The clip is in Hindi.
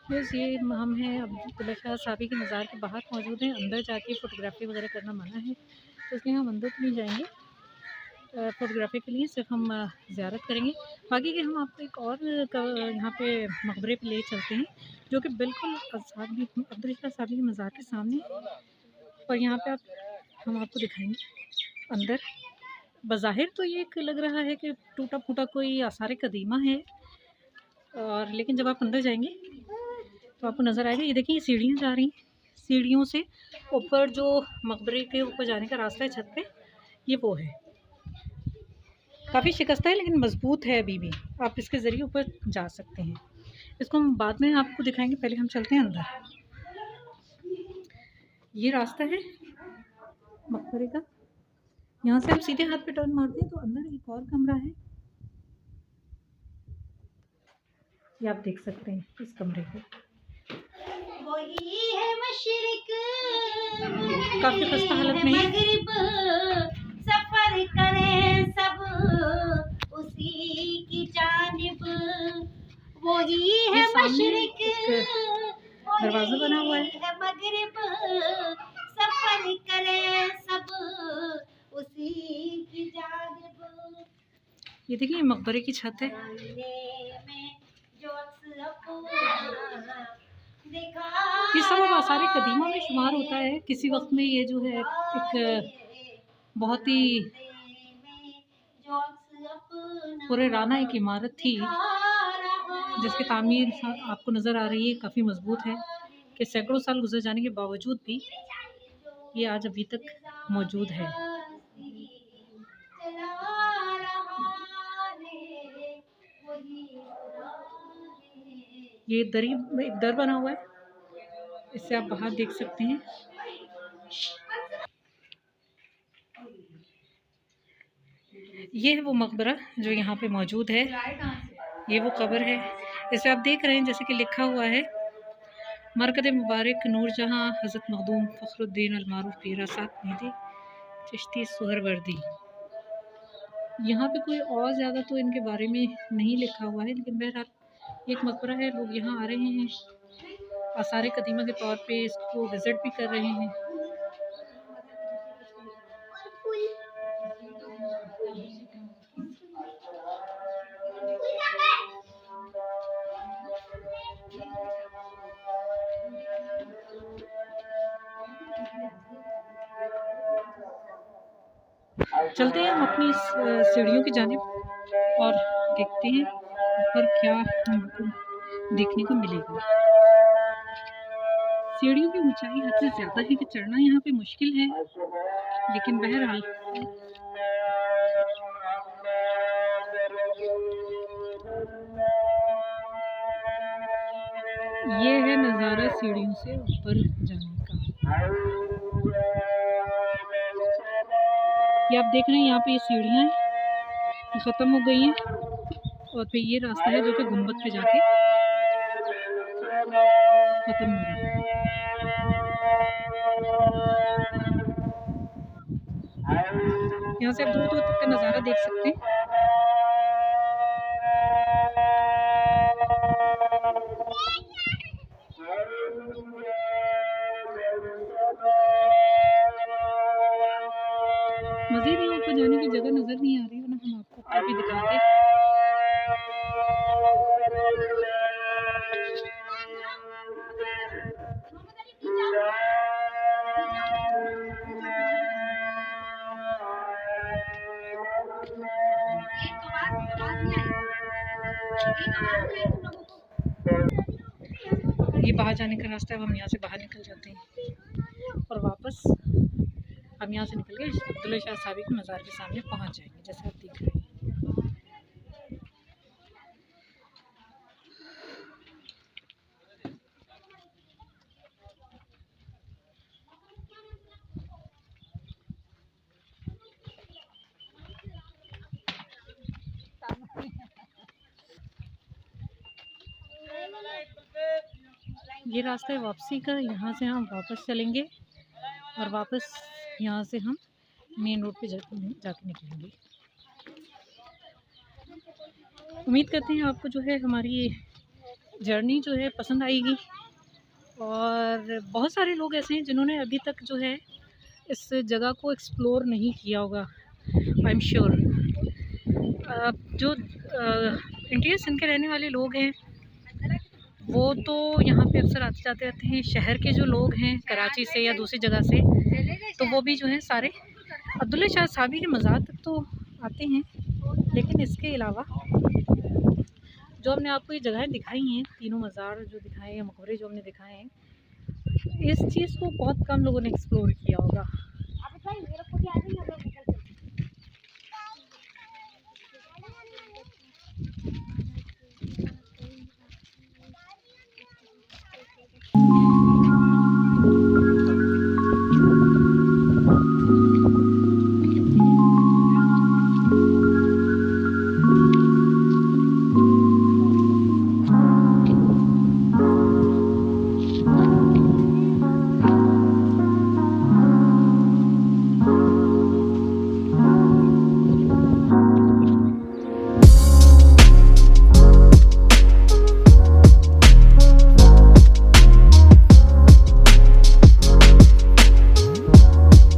बस ये हम हैं अब्दुल्ला शाह साहबी के मज़ार के बाहर मौजूद हैं। अंदर जाके फ़ोटोग्राफ़ी वगैरह करना मना है, तो इसलिए हम अंदर तो नहीं जाएँगे फ़ोटोग्राफ़ी के लिए, सिर्फ़ हम ज़ियारत करेंगे। बाकी के हम आपको एक और यहाँ पे मकबरे पे ले चलते हैं, जो कि बिल्कुल साहबी अब्दुल्ला शाह साहबी के मज़ार के सामने है। और यहाँ पे हम आपको दिखाएँगे अंदर। बज़ाहिर तो ये एक लग रहा है कि टूटा-फूटा कोई आसार कदीमा है, और लेकिन जब आप अंदर जाएँगे तो आपको नज़र आएगा। ये देखिए, ये सीढ़ियाँ जा रही हैं, सीढ़ियों से ऊपर जो मकबरे के ऊपर जाने का रास्ता है छत पे, ये वो है। काफ़ी शिकस्ता है लेकिन मज़बूत है अभी भी, आप इसके ज़रिए ऊपर जा सकते हैं। इसको हम बाद में आपको दिखाएँगे, पहले हम चलते हैं अंदर। ये रास्ता है मकबरे का, यहाँ से हम सीधे हाथ पे टर्न मारते हैं तो अंदर एक और कमरा है, ये आप देख सकते हैं इस कमरे को। वही है मशरिक काफ़ी खस्ता हालत में है, मगरिब, सफर करें सब उसी की जानिब। वही है मशरिक, दरवाज़ा बना हुआ है, मगरिब, सफर करें सब उसी की जानिब। ये देखिए मकबरे की छत है। ये सब अब आसार कदीमा में शुमार होता है। किसी वक्त में ये जो है एक बहुत ही पुराना एक इमारत थी, जिसकी तामीर आपको नज़र आ रही है काफ़ी मजबूत है, कि सैकड़ों साल गुजर जाने के बावजूद भी ये आज अभी तक मौजूद है। ये एक दर बना हुआ है, इससे आप बाहर देख सकते हैं। ये है वो मकबरा जो यहाँ पे मौजूद है, ये वो कब्र है। इसे आप देख रहे हैं जैसे कि लिखा हुआ है, मरकद मुबारक नूरजहाँ हज़रत मखदूम फ़खरुद्दीन अलमारूफ पीरा सात मेहदी चिश्ती सुहरवर्दी। यहाँ पे कोई और ज़्यादा तो इनके बारे में नहीं लिखा हुआ है, लेकिन बहरहाल एक मकबरा है, लोग यहाँ आ रहे हैं, आसार कदीमा के तौर पे इसको विज़िट भी कर रहे हैं। चलते हैं हम अपनी इस सीढ़ियों की जानिब और देखते हैं ऊपर क्या हमको देखने को मिलेगा। सीढ़ियों की ऊंचाई हद से ज़्यादा है कि चढ़ना यहाँ पे मुश्किल है, लेकिन बहरहाल ये है नज़ारा सीढ़ियों से ऊपर जाने का। ये आप देख रहे हैं, यहाँ पे ये सीढ़ियाँ हैं, ख़त्म हो गई हैं, और फिर ये रास्ता है जो कि गुंबद पे जाके ख़त्म हो रहा है। यहाँ से आप दूर दूर तक का नज़ारा देख सकते हैं। मज़ीद यहाँ ऊपर जाने की जगह नज़र नहीं आ रही, वरना हम आपको काफ़ी दिखाते। ये बाहर जाने का रास्ता है, अब हम यहाँ से बाहर निकल जाते हैं और वापस हम यहाँ से निकल के अब्दुल्ला शाह साहबी के मज़ार के सामने पहुँच जाएंगे, जैसे आप देख रहे हैं। ये रास्ता है वापसी का, यहाँ से हम वापस चलेंगे और वापस यहाँ से हम मेन रोड पे जाके निकलेंगे। उम्मीद करते हैं आपको जो है हमारी जर्नी जो है पसंद आएगी। और बहुत सारे लोग ऐसे हैं जिन्होंने अभी तक जो है इस जगह को एक्सप्लोर नहीं किया होगा, आई एम श्योर। जो इंडिया सिंध के रहने वाले लोग हैं वो तो यहाँ पे अक्सर आते जाते रहते हैं। शहर के जो लोग हैं कराची से या दूसरी जगह से, तो वो भी जो है सारे अब्दुल्ला शाह साहबी के मज़ार तक तो आते हैं। लेकिन इसके अलावा जो हमने आपको ये जगहें दिखाई हैं, तीनों मज़ार जो दिखाए हैं, मकबरे जो हमने दिखाए हैं, इस चीज़ को बहुत कम लोगों ने एक्सप्लोर किया होगा।